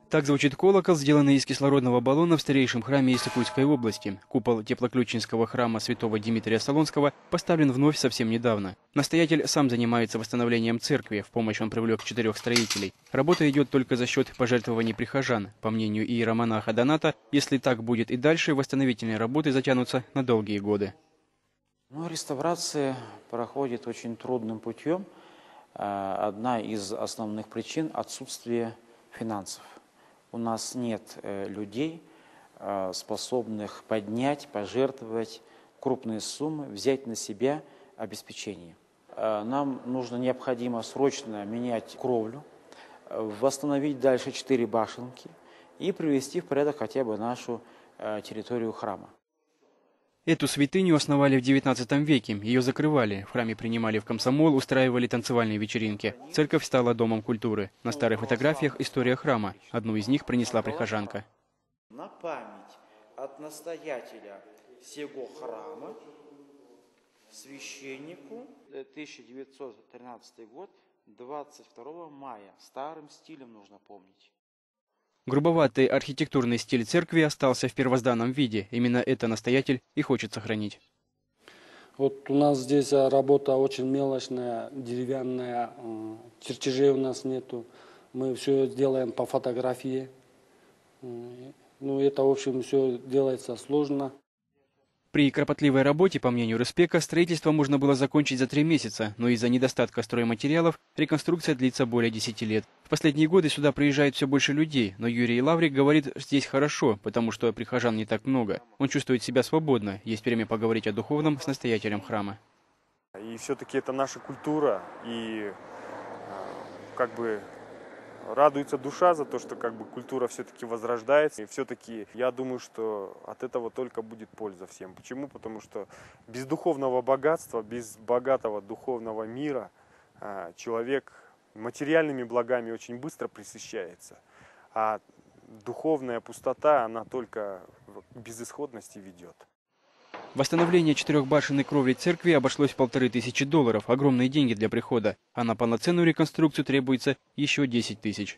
Так звучит колокол, сделанный из кислородного баллона в старейшем храме Иссык-Кульской области. Купол Теплоключинского храма святого Димитрия Солонского поставлен вновь совсем недавно. Настоятель сам занимается восстановлением церкви, в помощь он привлек 4 строителей. Работа идет только за счет пожертвований прихожан. По мнению иеромонаха Доната, если так будет и дальше, восстановительные работы затянутся на долгие годы. Реставрация проходит очень трудным путем. Одна из основных причин – отсутствие финансов. У нас нет людей, способных поднять, пожертвовать крупные суммы, взять на себя обеспечение. Нам необходимо срочно менять кровлю, восстановить дальше 4 башенки и привести в порядок хотя бы нашу территорию храма. Эту святыню основали в XIX веке, ее закрывали, в храме принимали в комсомол, устраивали танцевальные вечеринки. Церковь стала домом культуры. На старых фотографиях история храма. Одну из них принесла прихожанка. На память от настоятеля всего храма, священнику, 1913 год, 22 мая. Старым стилем нужно помнить. Грубоватый архитектурный стиль церкви остался в первозданном виде. Именно это настоятель и хочет сохранить. Вот у нас здесь работа очень мелочная, деревянная, чертежей у нас нету. Мы все делаем по фотографии. Это, в общем, все делается сложно. При кропотливой работе, по мнению Рыспека, строительство можно было закончить за 3 месяца, но из-за недостатка стройматериалов реконструкция длится более 10 лет. В последние годы сюда приезжает все больше людей, но Юрий Лаврик говорит, здесь хорошо, потому что прихожан не так много. Он чувствует себя свободно, есть время поговорить о духовном с настоятелем храма. И все-таки это наша культура, и радуется душа за то, что культура все-таки возрождается. И все-таки я думаю, что от этого только будет польза всем. Почему? Потому что без духовного богатства, без богатого духовного мира человек материальными благами очень быстро пресыщается. А духовная пустота, она только к безысходности ведет. Восстановление 4-башенной кровли церкви обошлось в $1500. Огромные деньги для прихода. А на полноценную реконструкцию требуется еще 10 000.